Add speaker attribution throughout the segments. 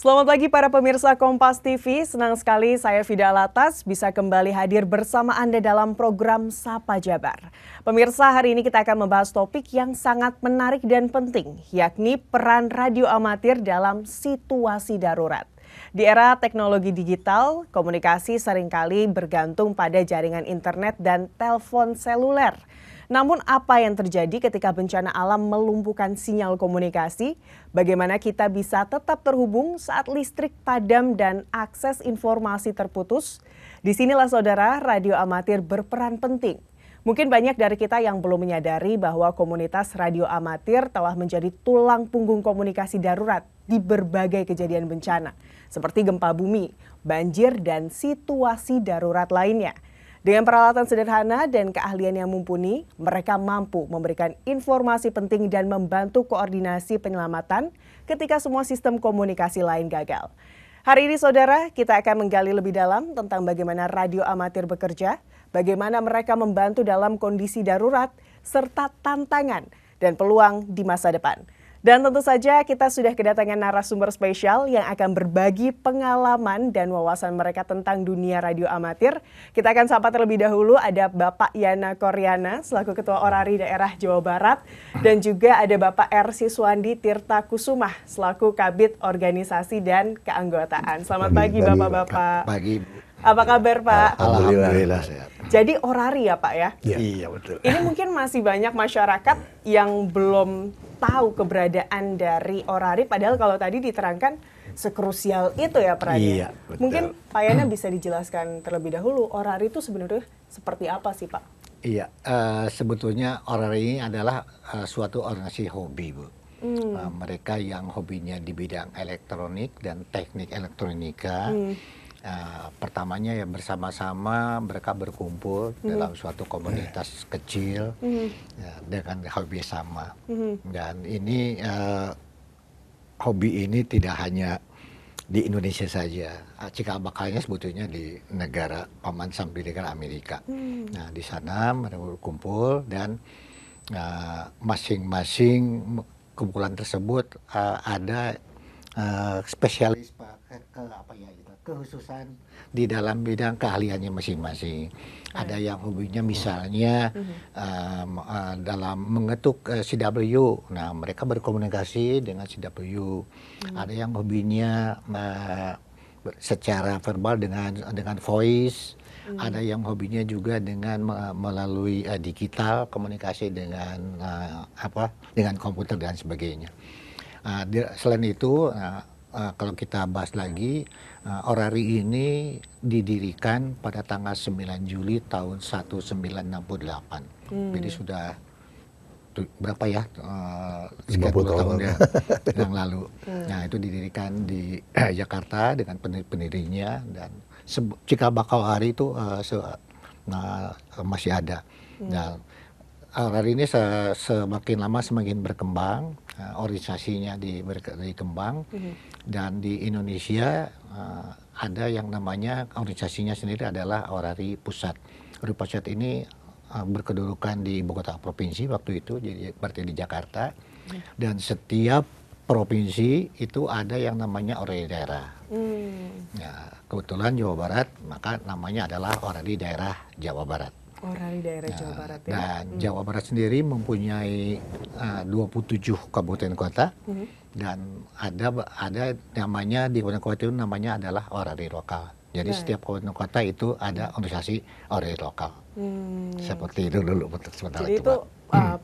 Speaker 1: Selamat pagi para pemirsa Kompas TV, senang sekali saya Fida Alatas bisa kembali hadir bersama Anda dalam program Sapa Jabar. Pemirsa, hari ini kita akan membahas topik yang sangat menarik dan penting, yakni peran radio amatir dalam situasi darurat. Di era teknologi digital, komunikasi seringkali bergantung pada jaringan internet dan telepon seluler. Namun apa yang terjadi ketika bencana alam melumpuhkan sinyal komunikasi? Bagaimana kita bisa tetap terhubung saat listrik padam dan akses informasi terputus? Disinilah saudara, radio amatir berperan penting. Mungkin banyak dari kita yang belum menyadari bahwa komunitas radio amatir telah menjadi tulang punggung komunikasi darurat di berbagai kejadian bencana, seperti gempa bumi, banjir, dan situasi darurat lainnya. Dengan peralatan sederhana dan keahlian yang mumpuni, mereka mampu memberikan informasi penting dan membantu koordinasi penyelamatan ketika semua sistem komunikasi lain gagal. Hari ini saudara, kita akan menggali lebih dalam tentang bagaimana radio amatir bekerja, bagaimana mereka membantu dalam kondisi darurat, serta tantangan dan peluang di masa depan. Dan tentu saja kita sudah kedatangan narasumber spesial yang akan berbagi pengalaman dan wawasan mereka tentang dunia radio amatir. Kita akan sapa terlebih dahulu ada Bapak Yana Koryana selaku Ketua Orari Daerah Jawa Barat dan juga ada Bapak R. Siswandi Tirta Kusumah selaku Kabid Organisasi dan Keanggotaan. Selamat pagi Bapak-Bapak.
Speaker 2: Pagi.
Speaker 1: Apa kabar Pak?
Speaker 2: Alhamdulillah sehat.
Speaker 1: Jadi orari ya Pak ya?
Speaker 2: Iya betul.
Speaker 1: Ini mungkin masih banyak masyarakat yang belum tahu keberadaan dari orari, padahal kalau tadi diterangkan sekrusial itu ya perannya.
Speaker 2: Iya, betul.
Speaker 1: Mungkin Pak Yana bisa dijelaskan terlebih dahulu, orari itu sebenarnya seperti apa sih Pak?
Speaker 2: Iya, sebetulnya orari ini adalah suatu organisasi hobi, Bu. Mereka yang hobinya di bidang elektronik dan teknik elektronika. Pertamanya ya bersama-sama mereka berkumpul dalam suatu komunitas kecil ya, dengan hobi sama. Dan ini hobi ini tidak hanya di Indonesia saja. Cikal bakalnya sebetulnya di negara Paman Sam di negara Amerika. Nah di sana mereka berkumpul dan masing-masing kumpulan tersebut ada spesialis kekhususan di dalam bidang keahliannya masing-masing. Ada yang hobinya misalnya dalam mengetuk CW. Nah, mereka berkomunikasi dengan CW. Ada yang hobinya secara verbal dengan voice. Ada yang hobinya juga dengan melalui digital komunikasi dengan dengan komputer dan sebagainya. Selain itu, kalau kita bahas lagi, orari ini didirikan pada tanggal 9 Juli tahun 1968. Jadi sudah berapa ya? Sekitar 20 tahun ya yang lalu. Nah, itu didirikan di Jakarta dengan pendirinya dan cikal bakal hari itu masih ada. Dan orari ini semakin lama semakin berkembang, organisasinya berkembang, dan di Indonesia ada yang namanya organisasinya sendiri adalah Orari Pusat. Orari Pusat ini berkedudukan di ibu kota provinsi waktu itu, jadi berarti di Jakarta, dan setiap provinsi itu ada yang namanya Orari Daerah. Nah, kebetulan Jawa Barat, maka namanya adalah Orari Daerah Jawa Barat.
Speaker 1: Orari Daerah Jawa Barat ya.
Speaker 2: Dan Jawa Barat sendiri mempunyai 27 kabupaten kota dan ada namanya di kabupaten kota itu namanya adalah orari lokal. Jadi setiap kabupaten kota itu ada organisasi orari lokal. Seperti itu dulu.
Speaker 1: Jadi itu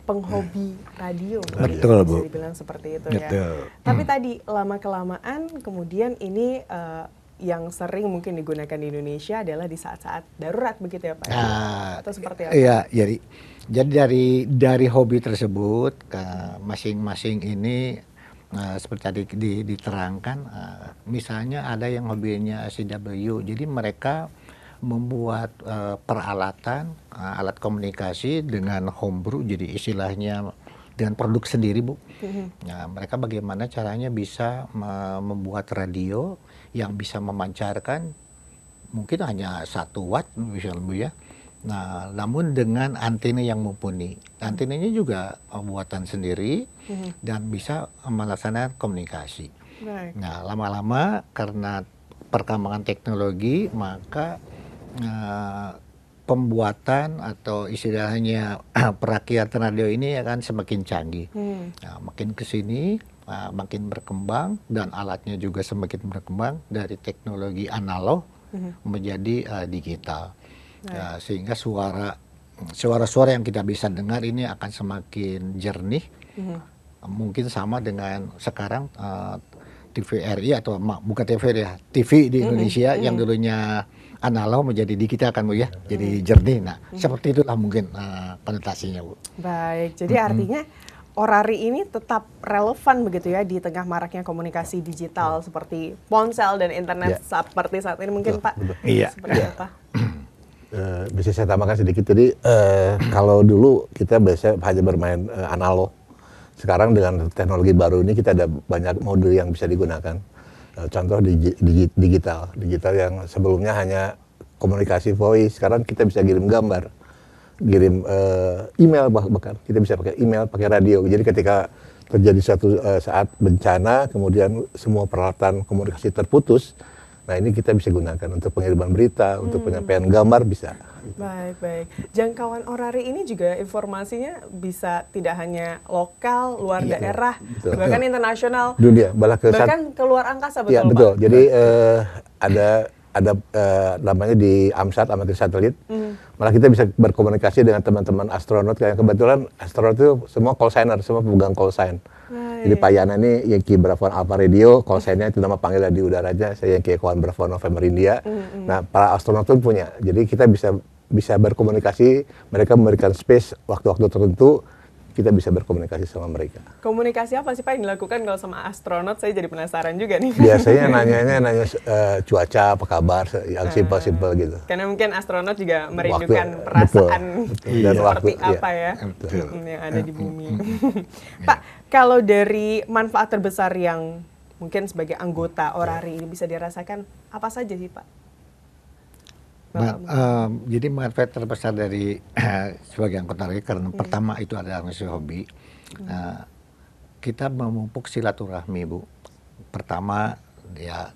Speaker 1: penghobi radio.
Speaker 2: Betul, Bu.
Speaker 1: Bisa dibilang seperti itu
Speaker 2: Betul.
Speaker 1: ya. Tapi tadi lama-kelamaan kemudian ini yang sering mungkin digunakan di Indonesia adalah di saat-saat darurat begitu ya Pak? Atau seperti apa?
Speaker 2: Iya, jadi dari hobi tersebut masing-masing ini seperti tadi diterangkan, misalnya ada yang hobinya CW, jadi mereka membuat peralatan, alat komunikasi dengan homebrew, jadi istilahnya dengan produk sendiri, Bu. Nah, mereka bagaimana caranya bisa membuat radio yang bisa memancarkan mungkin hanya 1 watt misalnya, Bu ya. Nah, namun dengan antena yang mumpuni. Antenanya juga buatan sendiri dan bisa melaksanakan komunikasi.
Speaker 1: Baik.
Speaker 2: Nah, lama-lama karena perkembangan teknologi, maka pembuatan atau istilahnya perakitan radio ini akan semakin canggih. Nah, makin ke sini makin berkembang dan alatnya juga semakin berkembang dari teknologi analog menjadi digital. Sehingga suara-suara yang kita bisa dengar ini akan semakin jernih. Mungkin sama dengan sekarang TVRI atau bukan TVRI ya, TV di Indonesia yang dulunya analog menjadi digital kan Bu ya, jadi jernih. Nah, seperti itulah mungkin konotasinya Bu.
Speaker 1: Baik, jadi artinya Orari ini tetap relevan begitu ya di tengah maraknya komunikasi digital seperti ponsel dan internet seperti saat ini mungkin Pak.
Speaker 2: Iya.
Speaker 1: Seperti apa?
Speaker 3: Bisa saya tambahkan sedikit. Jadi kalau dulu kita biasa hanya bermain analog. Sekarang dengan teknologi baru ini kita ada banyak mode yang bisa digunakan. Contoh digital yang sebelumnya hanya komunikasi voice, sekarang kita bisa kirim gambar, kirim email, bahkan kita bisa pakai email, pakai radio. Jadi ketika terjadi suatu saat bencana, kemudian semua peralatan komunikasi terputus, nah ini kita bisa gunakan untuk pengiriman berita, untuk penyampaian gambar bisa.
Speaker 1: Baik. Jangkauan Orari ini juga informasinya bisa tidak hanya lokal, luar daerah, bahkan internasional,
Speaker 3: dunia,
Speaker 1: bahkan keluar angkasa, betul
Speaker 3: ya,
Speaker 1: Pak?
Speaker 3: Betul. Jadi ada namanya di AMSAT, amatir satelit, malah kita bisa berkomunikasi dengan teman-teman astronot, yang kebetulan astronot itu semua call signer, semua pemegang call sign. Jadi Pak Yana ini Yankee Bravo Alpha Radio, call sign-nya itu nama panggilan di udaranya, saya Yankee Echo Bravo November India. Nah, para astronot pun punya, jadi kita bisa berkomunikasi, mereka memberikan space waktu-waktu tertentu, kita bisa berkomunikasi sama mereka.
Speaker 1: Komunikasi apa sih Pak yang dilakukan kalau sama astronot? Saya jadi penasaran juga nih.
Speaker 3: Biasanya nanya cuaca, apa kabar, yang simpel-simpel gitu.
Speaker 1: Karena mungkin astronot juga merindukan perasaan
Speaker 3: dan
Speaker 1: seperti
Speaker 3: waktu,
Speaker 1: apa yang ada di bumi. Pak, kalau dari manfaat terbesar yang mungkin sebagai anggota Orari ini bisa dirasakan apa saja sih Pak?
Speaker 2: Jadi manfaat terbesar dari sebagai anggota Orari karena pertama itu adalah hobi. Kita memupuk silaturahmi Bu. Pertama ya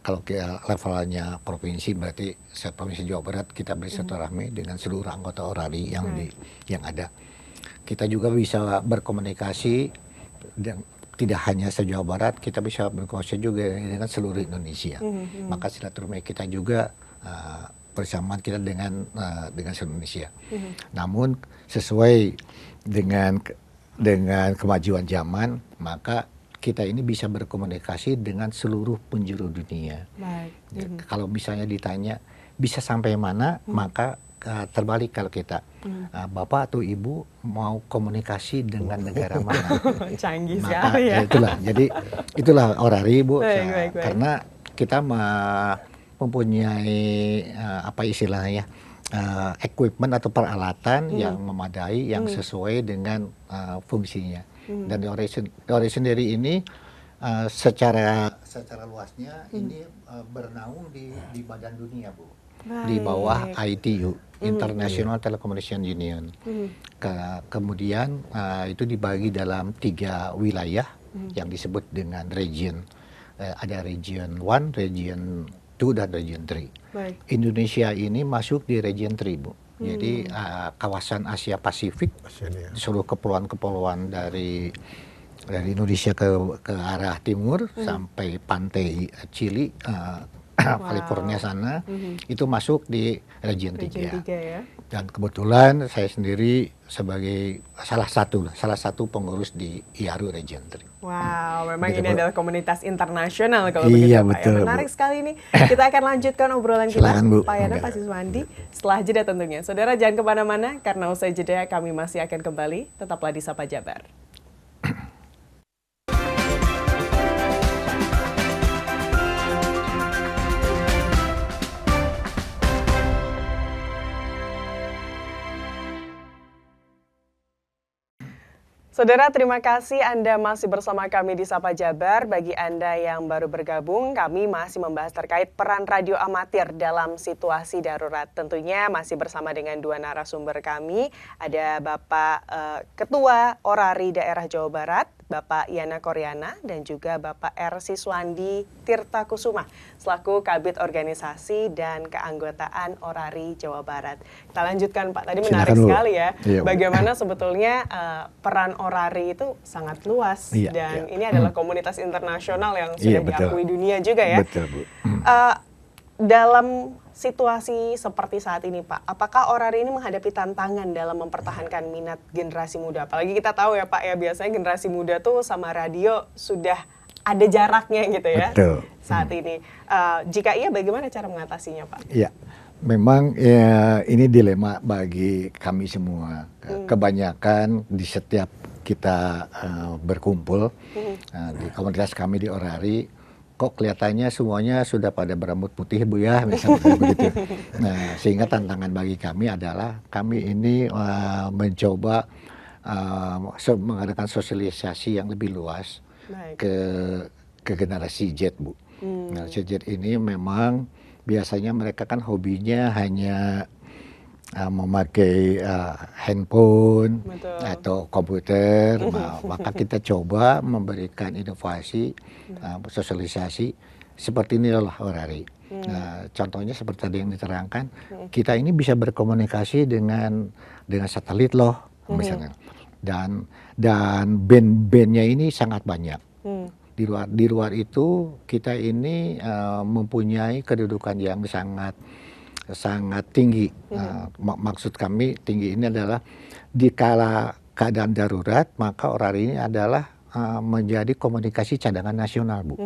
Speaker 2: kalau kita levelnya provinsi, berarti Provinsi Jawa Barat kita bersilaturahmi dengan seluruh anggota Orari yang ada. Kita juga bisa berkomunikasi dan tidak hanya se-Jawa Barat, kita bisa berkomunikasi juga dengan seluruh Indonesia. Maka silaturahmi kita juga persamaan kita dengan seluruh Indonesia. Namun sesuai dengan kemajuan zaman, maka kita ini bisa berkomunikasi dengan seluruh penjuru dunia. Kalau misalnya ditanya bisa sampai mana, maka terbalik kalau kita Bapak atau Ibu mau komunikasi dengan negara mana.
Speaker 1: Canggih
Speaker 2: maka
Speaker 1: sekali ya.
Speaker 2: itulah Orari Bu.
Speaker 1: Baik.
Speaker 2: Karena kita mempunyai apa istilahnya equipment atau peralatan yang memadai, yang sesuai dengan fungsinya. Dan Orari sendiri ini secara luasnya ini bernaung di badan dunia Bu. Di bawah ITU, International Telecommunication Union. Kemudian itu dibagi dalam 3 wilayah yang disebut dengan region. Ada region 1, region 2, dan region 3. Indonesia ini masuk di region 3 Bu. Jadi kawasan Asia Pasifik, seluruh kepulauan-kepulauan dari Indonesia ke arah timur sampai pantai Chili, California sana, itu masuk di region 3.
Speaker 1: Ya?
Speaker 2: Dan kebetulan saya sendiri sebagai salah satu pengurus di IARU region 3.
Speaker 1: Wow, memang ini adalah komunitas internasional kalau
Speaker 2: iya,
Speaker 1: begitu Pak.
Speaker 2: Betul,
Speaker 1: Menarik sekali ini. Kita akan lanjutkan obrolan kita, Pak Yana, Pak Siswandi, setelah jeda tentunya. Saudara jangan kemana-mana, karena usai jeda kami masih akan kembali. Tetaplah di Sapa Jabar. Saudara, terima kasih Anda masih bersama kami di Sapa Jabar. Bagi Anda yang baru bergabung, kami masih membahas terkait peran radio amatir dalam situasi darurat. Tentunya masih bersama dengan 2 narasumber kami. Ada Bapak Ketua Orari Daerah Jawa Barat, Bapak Yana Koryana dan juga Bapak R. Siswandi Tirta Kusuma selaku Kabid Organisasi dan Keanggotaan Orari Jawa Barat. Kita lanjutkan Pak, tadi menarik sekali ya, bagaimana sebetulnya peran Orari itu sangat luas dan ini adalah komunitas internasional yang sudah diakui dunia juga ya.
Speaker 2: Betul, Bu.
Speaker 1: Dalam situasi seperti saat ini Pak, apakah Orari ini menghadapi tantangan dalam mempertahankan minat generasi muda? Apalagi kita tahu ya Pak ya, biasanya generasi muda tuh sama radio sudah ada jaraknya gitu ya.
Speaker 2: Betul.
Speaker 1: Saat ini. Jika iya, bagaimana cara mengatasinya Pak?
Speaker 2: Iya, memang ya, ini dilema bagi kami semua. Kebanyakan di setiap kita berkumpul di komunitas kami di Orari, kok kelihatannya semuanya sudah pada berambut putih Bu ya, misalnya begitu. Nah, sehingga tantangan bagi kami adalah kami ini mencoba mengadakan sosialisasi yang lebih luas ke generasi Z, Bu. Generasi Z ini memang biasanya mereka kan hobinya hanya memakai handphone atau komputer, maka kita coba memberikan inovasi, sosialisasi seperti inilah Orari. Contohnya seperti tadi yang diterangkan, kita ini bisa berkomunikasi dengan satelit loh, misalnya, dan band-bandnya ini sangat banyak. Di luar itu kita ini mempunyai kedudukan yang sangat tinggi. Maksud kami tinggi ini adalah di kala keadaan darurat, maka Orari ini adalah menjadi komunikasi cadangan nasional, Bu.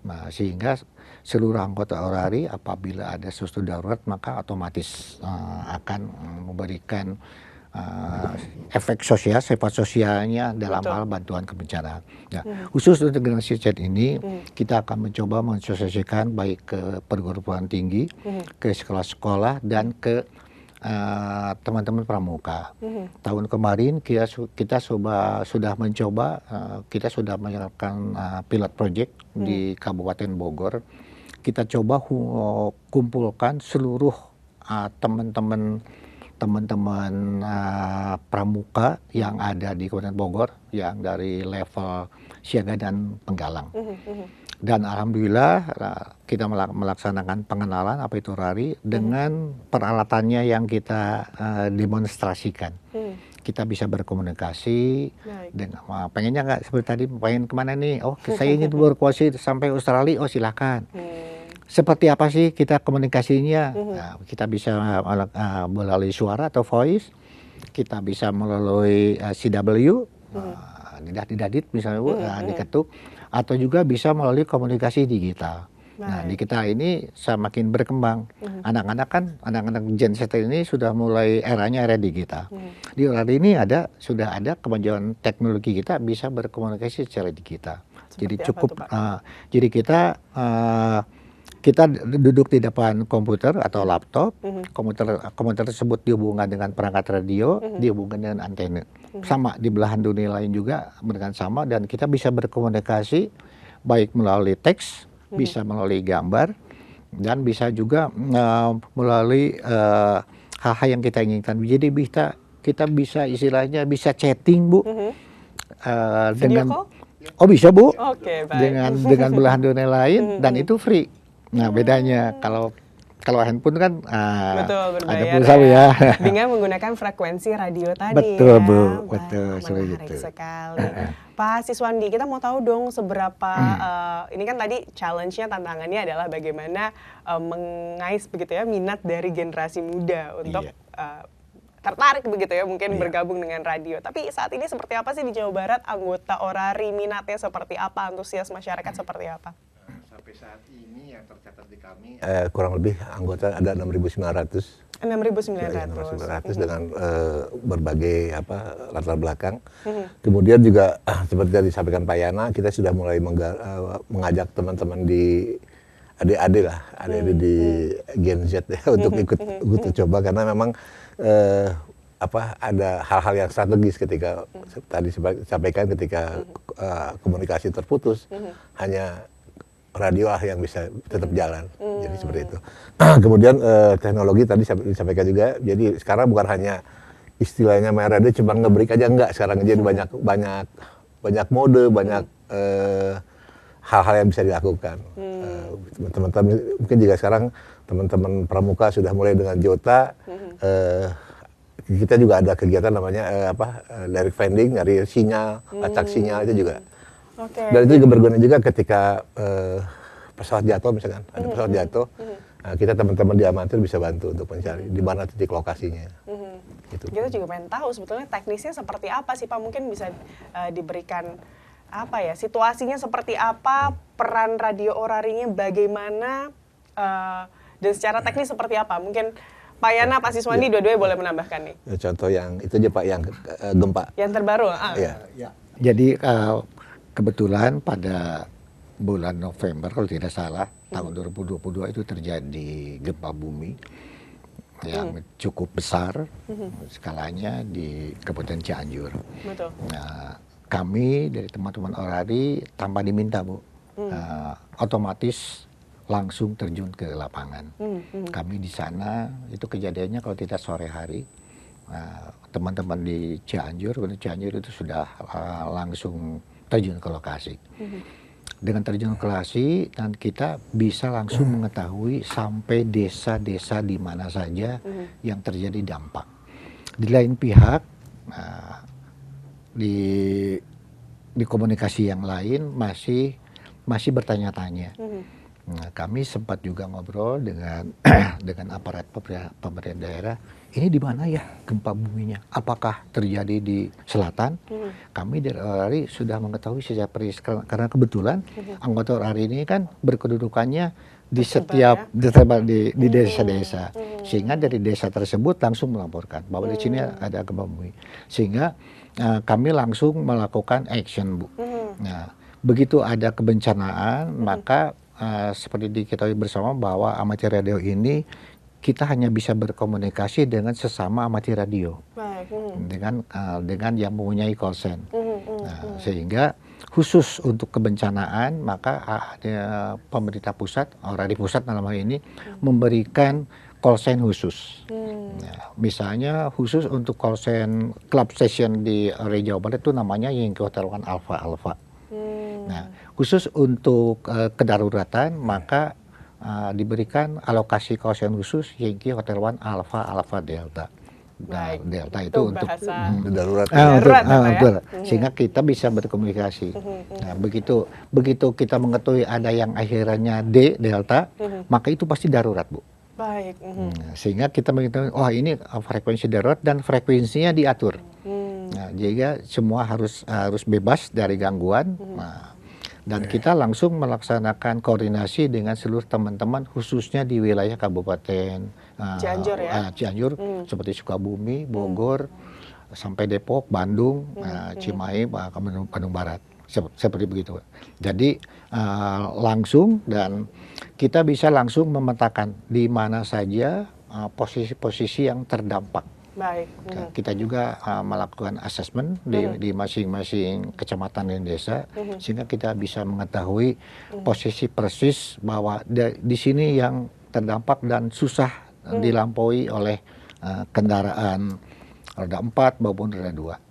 Speaker 2: Nah, sehingga seluruh anggota Orari apabila ada sesuatu darurat maka otomatis akan memberikan efek sosial, sifat sosialnya dalam hal bantuan kebencanaan. Nah, khusus untuk generasi Z ini, kita akan mencoba mensosialisasikan baik ke perguruan tinggi, ke sekolah-sekolah, dan ke teman-teman pramuka. Tahun kemarin kita sudah mencoba, kita sudah menjalankan pilot project di Kabupaten Bogor. Kita coba kumpulkan seluruh teman-teman pramuka yang ada di Kabupaten Bogor, yang dari level siaga dan penggalang. Dan alhamdulillah kita melaksanakan pengenalan apa itu Orari dengan peralatannya yang kita demonstrasikan. Kita bisa berkomunikasi dengan pengennya nggak seperti tadi, pengen kemana nih? Oh, saya ingin berkomunikasi sampai Australia. Oh, silakan. Seperti apa sih kita komunikasinya? Nah, kita bisa melalui suara atau voice, kita bisa melalui CW, didadit misalnya Bu, diketuk, atau juga bisa melalui komunikasi digital. Nah, di kita ini semakin berkembang. Anak-anak Gen Z ini sudah mulai era digital. Di Orari ini sudah ada kemajuan teknologi, kita bisa berkomunikasi secara digital. Jadi cukup, jadi kita duduk di depan komputer atau laptop, komputer tersebut dihubungkan dengan perangkat radio, dihubungkan dengan antena. Sama di belahan dunia lain juga dengan sama, dan kita bisa berkomunikasi baik melalui teks, bisa melalui gambar, dan bisa juga melalui hal-hal yang kita inginkan. Jadi kita bisa istilahnya bisa chatting, Bu, dengan bisa, Bu, dengan belahan dunia lain, dan itu free. Nah, bedanya kalau handphone kan ada pulsa ya.
Speaker 1: Dengan menggunakan frekuensi radio tadi.
Speaker 2: Betul,
Speaker 1: ya.
Speaker 2: Bu. Betul,
Speaker 1: menarik sekali. Pak Siswandi, kita mau tahu dong seberapa ini kan tadi challenge-nya, tantangannya adalah bagaimana mengais begitu ya minat dari generasi muda untuk tertarik begitu ya, mungkin bergabung dengan radio. Tapi saat ini seperti apa sih di Jawa Barat anggota Orari, minatnya seperti apa, antusias masyarakat seperti apa?
Speaker 3: Sampai saat ini yang tercatat di kami kurang lebih anggota ada 6.900.
Speaker 1: 6.900
Speaker 3: dengan berbagai latar belakang. Kemudian juga seperti yang disampaikan Pak Yana, kita sudah mulai mengajak teman-teman di adik-adik di Gen Z ya, untuk ikut coba, karena memang ada hal-hal yang strategis ketika tadi sampaikan, ketika komunikasi terputus, hanya radio yang bisa tetap jalan. Jadi seperti itu. Kemudian teknologi tadi disampaikan juga. Jadi sekarang bukan hanya istilahnya main radio cuma nge-break aja, enggak. Sekarang jadi banyak banyak mode, banyak hal-hal yang bisa dilakukan. Teman-teman mungkin juga sekarang teman-teman pramuka sudah mulai dengan Jota. Kita juga ada kegiatan namanya direct finding dari sinyal, acak sinyal itu juga. Dan itu juga berguna juga ketika pesawat jatuh misalkan, ada pesawat jatuh, kita teman-teman di amatir bisa bantu untuk mencari di mana titik lokasinya. Gitu.
Speaker 1: Kita juga pengen tahu sebetulnya teknisnya seperti apa sih Pak, mungkin bisa diberikan situasinya seperti apa, peran radio orarinya bagaimana, dan secara teknis seperti apa, mungkin Pak Yana, Pak Siswandi dua-duanya boleh menambahkan nih.
Speaker 3: Contoh yang itu aja Pak, yang gempa.
Speaker 1: Yang terbaru.
Speaker 2: Ya. Jadi kebetulan pada bulan November kalau tidak salah tahun 2022 itu terjadi gempa bumi yang cukup besar skalanya di Kabupaten Cianjur.
Speaker 1: Betul.
Speaker 2: Nah, kami dari teman-teman orari tanpa diminta Bu, otomatis langsung terjun ke lapangan. Kami di sana itu kejadiannya kalau tidak sore hari. Teman-teman di Cianjur itu sudah langsung terjun ke lokasi. Dengan terjun ke lokasi dan kita bisa langsung mengetahui sampai desa-desa di mana saja yang terjadi dampak. Di lain pihak, di komunikasi yang lain masih bertanya-tanya. Nah, kami sempat juga ngobrol dengan aparat pemerintah daerah. Ini di mana ya gempa buminya? Apakah terjadi di selatan? Kami dari orari sudah mengetahui sejak karena kebetulan anggota orari ini kan berkedudukannya di setiap di desa-desa, sehingga dari desa tersebut langsung melaporkan bahwa di sini ada gempa bumi, sehingga kami langsung melakukan action Bu. Nah, begitu ada kebencanaan maka seperti diketahui bersama bahwa amatir radio ini kita hanya bisa berkomunikasi dengan sesama amatir radio.
Speaker 1: Baik.
Speaker 2: Dengan yang mempunyai call sign. Sehingga khusus untuk kebencanaan maka pemerintah pusat, orari pusat dalam hal ini memberikan call sign khusus. Nah, misalnya khusus untuk call sign club station di area Jawa Barat itu namanya Yankee Hotel One Alpha Alpha. Nah, khusus untuk kedaruratan maka diberikan alokasi kawasan khusus Yankee Hotel One Alpha Alpha Delta. Nah, Delta itu untuk
Speaker 3: darurat.
Speaker 2: Sehingga kita bisa berkomunikasi. Nah, begitu kita mengetahui ada yang akhirannya D Delta, maka itu pasti darurat Bu.
Speaker 1: Baik.
Speaker 2: Sehingga kita mengetahui, ini frekuensi darurat dan frekuensinya diatur. Nah, jadi semua harus bebas dari gangguan. Dan kita langsung melaksanakan koordinasi dengan seluruh teman-teman khususnya di wilayah Kabupaten Cianjur, seperti Sukabumi, Bogor, sampai Depok, Bandung, Cimahi, Bandung Barat, seperti begitu. Jadi langsung dan kita bisa langsung memetakan di mana saja posisi-posisi yang terdampak.
Speaker 1: Baik.
Speaker 2: Kita juga melakukan assessment di masing-masing kecamatan dan desa, sehingga kita bisa mengetahui posisi persis bahwa di sini yang terdampak dan susah dilampaui oleh kendaraan roda 4 maupun roda 2.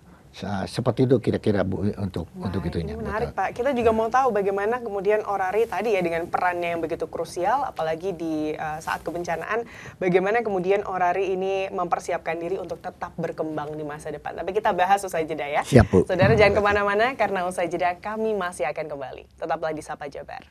Speaker 2: Seperti itu kira-kira Bu untuk itunya.
Speaker 1: Menarik Pak. Kita juga mau tahu bagaimana kemudian orari tadi ya dengan perannya yang begitu krusial, apalagi di saat kebencanaan, bagaimana kemudian orari ini mempersiapkan diri untuk tetap berkembang di masa depan. Tapi kita bahas usai jeda ya.
Speaker 2: Siap Bu.
Speaker 1: Saudara jangan kemana-mana karena usai jeda kami masih akan kembali. Tetaplah di Sapa Jabar.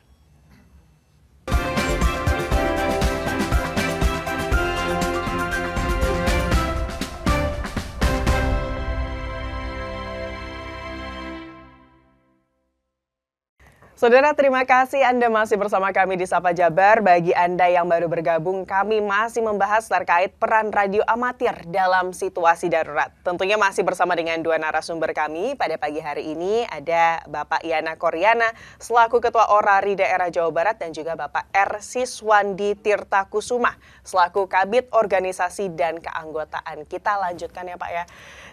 Speaker 1: Saudara, terima kasih Anda masih bersama kami di Sapa Jabar. Bagi Anda yang baru bergabung, kami masih membahas terkait peran radio amatir dalam situasi darurat. Tentunya masih bersama dengan dua narasumber kami. Pada pagi hari ini ada Bapak Yana Koryana selaku Ketua Orari Daerah Jawa Barat dan juga Bapak R. Siswandi Tirta Kusuma selaku Kabid Organisasi dan Keanggotaan. Kita lanjutkan ya Pak ya.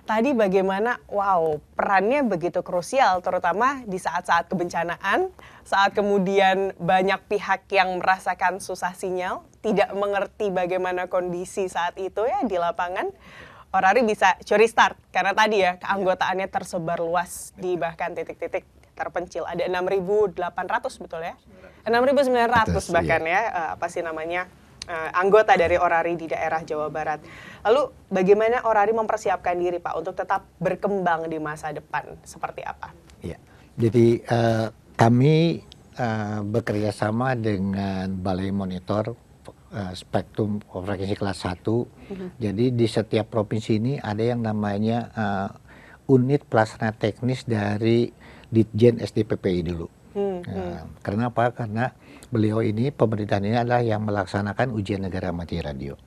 Speaker 1: Tadi bagaimana, perannya begitu krusial terutama di saat-saat kebencanaan, saat kemudian banyak pihak yang merasakan susah sinyal, tidak mengerti bagaimana kondisi saat itu ya di lapangan. Orari bisa curi start karena tadi ya keanggotaannya tersebar luas di bahkan titik-titik terpencil. Ada 6.800 betul ya? 6.900 bahkan ya, apa sih namanya, anggota dari Orari di daerah Jawa Barat. Lalu bagaimana Orari mempersiapkan diri Pak untuk tetap berkembang di masa depan? Seperti apa?
Speaker 2: Ya, jadi kami bekerja sama dengan Balai Monitor Spektrum Frekuensi Kelas 1. Jadi di setiap provinsi ini ada yang namanya unit pelaksana teknis dari Ditjen SDPPI dulu. Karena apa? Karena beliau ini, pemerintahan ini adalah yang melaksanakan ujian negara mati radio.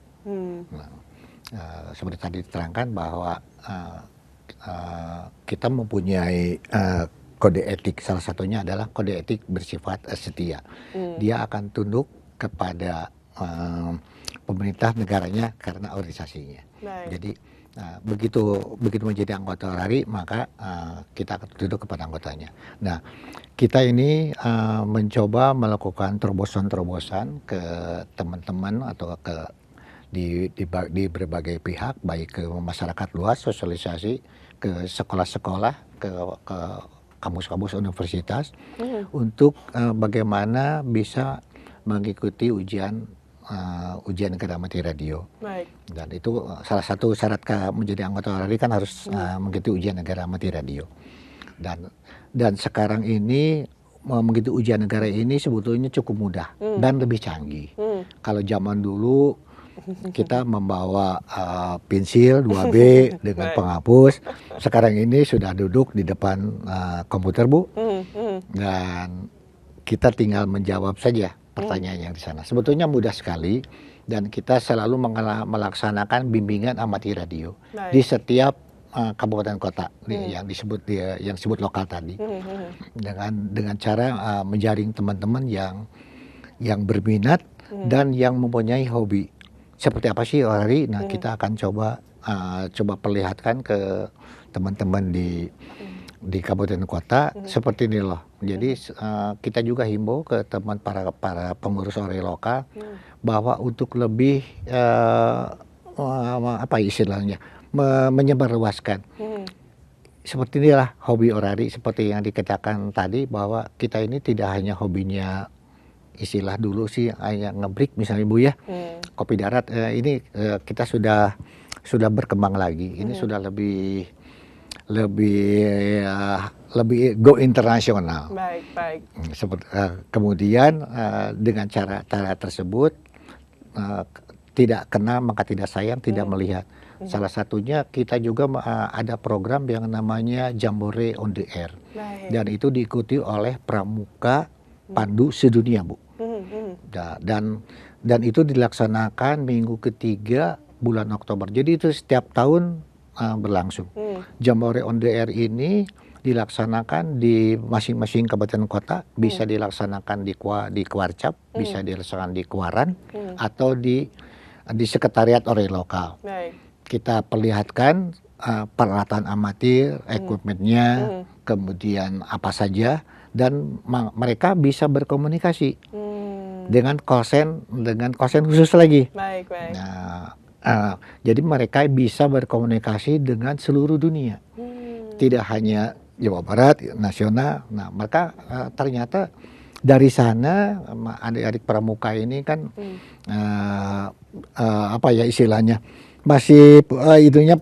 Speaker 2: Seperti tadi diterangkan bahwa kita mempunyai kode etik, salah satunya adalah kode etik bersifat setia. Dia akan tunduk kepada pemerintah negaranya karena organisasinya. Jadi begitu menjadi anggota Orari, maka kita akan tunduk kepada anggotanya. Nah, kita ini mencoba melakukan terobosan-terobosan ke teman-teman atau di berbagai pihak, baik ke masyarakat luas, sosialisasi ke sekolah-sekolah, ke kampus-kampus universitas, untuk bagaimana bisa mengikuti ujian negara mati radio. Dan itu salah satu syarat menjadi anggota Orari kan harus mengikuti ujian negara mati radio. Dan sekarang ini mengikuti ujian negara ini sebetulnya cukup mudah dan lebih canggih. Kalau zaman dulu kita membawa pensil 2B dengan penghapus, sekarang ini sudah duduk di depan komputer, Bu, dan kita tinggal menjawab saja pertanyaan yang di sana. Sebetulnya mudah sekali, dan kita selalu melaksanakan bimbingan amati radio di setiap kabupaten kota yang disebut lokal tadi, dengan cara menjaring teman-teman yang berminat dan yang mempunyai hobi. Seperti apa sih Orari? Nah, kita akan coba perlihatkan ke teman-teman di kabupaten kota seperti ini loh. Jadi kita juga himbau ke teman para pengurus Orari lokal bahwa untuk lebih apa istilahnya, menyebarluaskan. Seperti inilah hobi Orari, seperti yang dikatakan tadi, bahwa kita ini tidak hanya hobinya istilah dulu sih hanya ngebrik misalnya, Bu ya. Kopi darat ini kita sudah berkembang lagi. Ini sudah lebih go internasional.
Speaker 1: Baik.
Speaker 2: Kemudian dengan cara tersebut, tidak kenal maka tidak sayang, tidak melihat. Salah satunya kita juga ada program yang namanya Jambore on the Air. Dan itu diikuti oleh pramuka pandu sedunia, Bu. Dan itu dilaksanakan minggu ketiga bulan Oktober. Jadi itu setiap tahun berlangsung. Jambore on the Air ini dilaksanakan di masing-masing kabupaten kota, bisa dilaksanakan di Kuarcap, bisa dilaksanakan di Kuaran, atau di sekretariat Orari lokal. Kita perlihatkan peralatan amatir, equipmentnya, kemudian apa saja, dan mereka bisa berkomunikasi dengan kosen khusus lagi. Nah, jadi mereka bisa berkomunikasi dengan seluruh dunia, tidak hanya Jawa Barat, nasional. Nah, maka ternyata dari sana adik-adik pramuka ini kan apa ya istilahnya, masih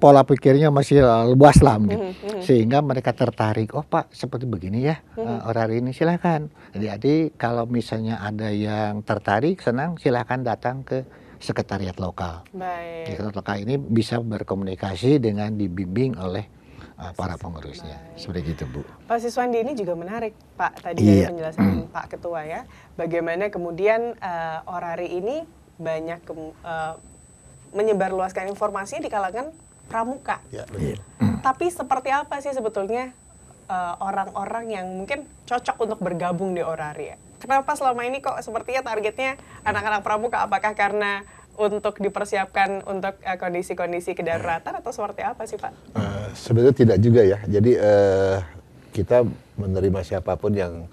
Speaker 2: pola pikirnya masih luas lah gitu. Sehingga mereka tertarik, oh Pak seperti begini ya Orari ini, silakan. Jadi kalau misalnya ada yang tertarik, senang, silakan datang ke sekretariat lokal. Sekretariat lokal ini bisa berkomunikasi dengan dibimbing oleh para pengurusnya. Seperti itu, Bu.
Speaker 1: Pak Siswandi, ini juga menarik Pak tadi dari penjelasan Pak Ketua ya. Bagaimana kemudian Orari ini banyak menyebarluaskan informasi di kalangan pramuka. Tapi seperti apa sih sebetulnya orang-orang yang mungkin cocok untuk bergabung di Orari ya? Kenapa selama ini kok sepertinya targetnya anak-anak pramuka? Apakah karena untuk dipersiapkan untuk kondisi-kondisi kedaruratan atau seperti apa sih Pak?
Speaker 3: Sebenarnya tidak juga ya. Jadi kita menerima siapapun yang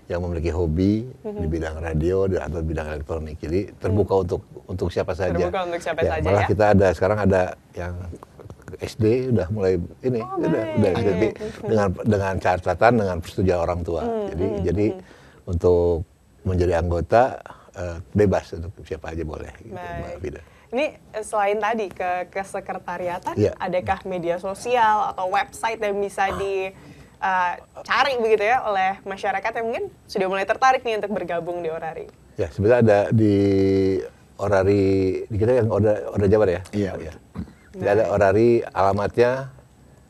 Speaker 3: memiliki hobi di bidang radio atau bidang elektronik. Jadi terbuka untuk siapa saja.
Speaker 1: Terbuka untuk siapa saja
Speaker 3: malah
Speaker 1: ya.
Speaker 3: Kita sekarang ada yang SD udah mulai ini, udah jadi dengan catatan dengan persetujuan orang tua. Jadi untuk menjadi anggota bebas, untuk siapa aja boleh. Gitu, Mbak Vida.
Speaker 1: Ini selain tadi ke sekretariatan,
Speaker 3: Iya.
Speaker 1: adakah media sosial atau website yang bisa dicari begitu ya oleh masyarakat yang mungkin sudah mulai tertarik nih untuk bergabung di Orari?
Speaker 3: Ya, sebenarnya ada di Orari, di kita yang Orda Jabar ya?
Speaker 2: Iya.
Speaker 3: Jadi ada Orari, alamatnya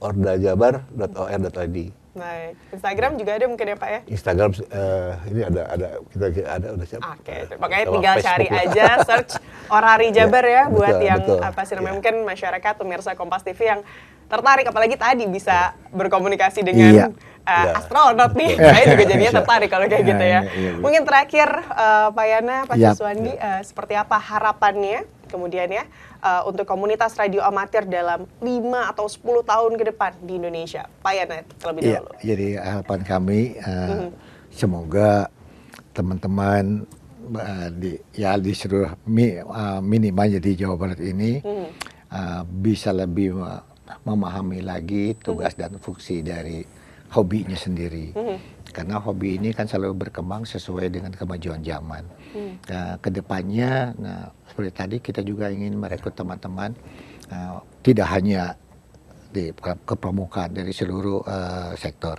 Speaker 3: ordajabar.or.id.
Speaker 1: Baik, Instagram juga ada mungkin ya Pak ya?
Speaker 3: Instagram ini kita ada udah siap.
Speaker 1: Oke, makanya
Speaker 3: Sama
Speaker 1: tinggal cari
Speaker 3: Facebook lah.
Speaker 1: aja, search Orari Jabar ya, buat
Speaker 3: betul,
Speaker 1: yang
Speaker 3: betul.
Speaker 1: apa sih namanya,
Speaker 3: Iya.
Speaker 1: mungkin masyarakat pemirsa Kompas TV yang tertarik, apalagi tadi bisa berkomunikasi dengan
Speaker 2: Iya.
Speaker 3: Iya.
Speaker 1: astronot nih, saya juga jadinya
Speaker 2: Bisa.
Speaker 1: tertarik kalau kayak
Speaker 2: Iya,
Speaker 1: gitu ya.
Speaker 2: iya,
Speaker 1: Mungkin terakhir Pak Yana, Pak
Speaker 2: Yap.
Speaker 1: Siswandi, seperti apa harapannya kemudian ya untuk komunitas radio amatir dalam 5 atau 10 tahun ke depan di Indonesia? Pak Yana terlebih
Speaker 2: Iya,
Speaker 1: dahulu.
Speaker 2: jadi harapan kami semoga teman-teman di seluruh minimal di Jawa Barat ini bisa lebih memahami lagi tugas dan fungsi dari hobinya sendiri. Karena hobi ini kan selalu berkembang sesuai dengan kemajuan zaman. Nah, kedepannya, seperti tadi kita juga ingin merekrut teman-teman tidak hanya di kepramukaan dari seluruh sektor.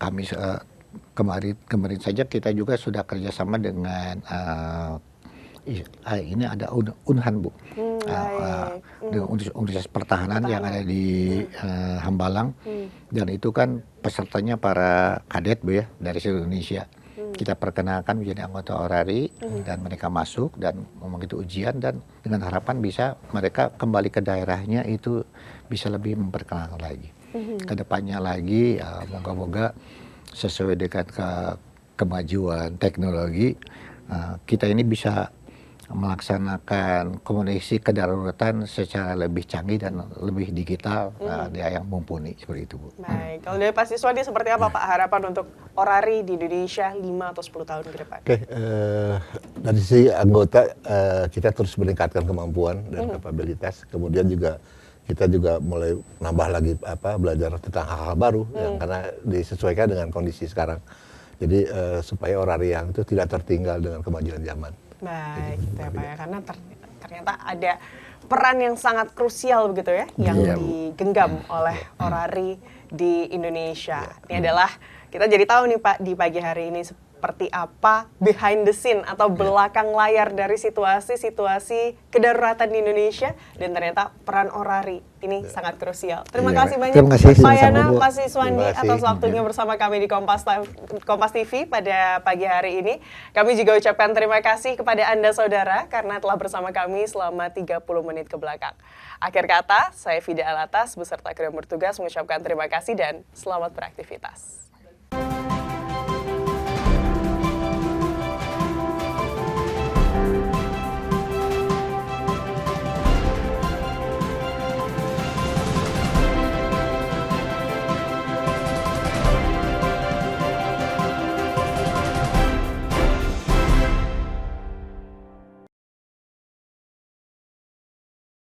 Speaker 2: Kami kemarin saja kita juga sudah kerjasama dengan ini ada Unhan Bu, dengan Universitas Pertahanan yang ada di Hambalang, dan itu kan pesertanya para kadet Bu ya dari seluruh Indonesia. Kita perkenalkan menjadi anggota Orari dan mereka masuk dan mengikuti ujian, dan dengan harapan bisa mereka kembali ke daerahnya itu bisa lebih memperkenalkan lagi. Kedepannya lagi moga-moga sesuai dengan kemajuan teknologi kita ini bisa melaksanakan komunikasi kedaruratan secara lebih canggih dan lebih digital, dia yang mumpuni seperti itu Bu.
Speaker 1: Baik, kalau dari Pak Siswandi seperti apa Pak harapan untuk Orari di Indonesia 5 atau 10 tahun ke depan?
Speaker 3: Oke, dari sisi anggota kita terus meningkatkan kemampuan dan kapabilitas, kemudian juga kita juga mulai nambah lagi belajar tentang hal-hal baru yang karena disesuaikan dengan kondisi sekarang. Jadi supaya Orari yang itu tidak tertinggal dengan kemajuan zaman.
Speaker 1: Baik, gitu ya Pak ya, karena ternyata ada peran yang sangat krusial begitu ya, yang digenggam oleh Orari di Indonesia. Ini adalah, kita jadi tahu nih Pak, di pagi hari ini seperti apa behind the scene atau belakang layar dari situasi-situasi kedaruratan di Indonesia, dan ternyata peran Orari ini sangat krusial. Terima kasih banyak
Speaker 2: Terima kasih,
Speaker 1: Pak
Speaker 2: sama-sama,
Speaker 1: Yana,
Speaker 2: Bu.
Speaker 1: Pak Siswandi
Speaker 3: Terima kasih.
Speaker 1: atas waktunya bersama kami di Kompas TV pada pagi hari ini. Kami juga ucapkan terima kasih kepada Anda saudara karena telah bersama kami selama 30 menit ke belakang. Akhir kata, saya Fida Alatas beserta kru yang bertugas mengucapkan terima kasih dan selamat beraktivitas.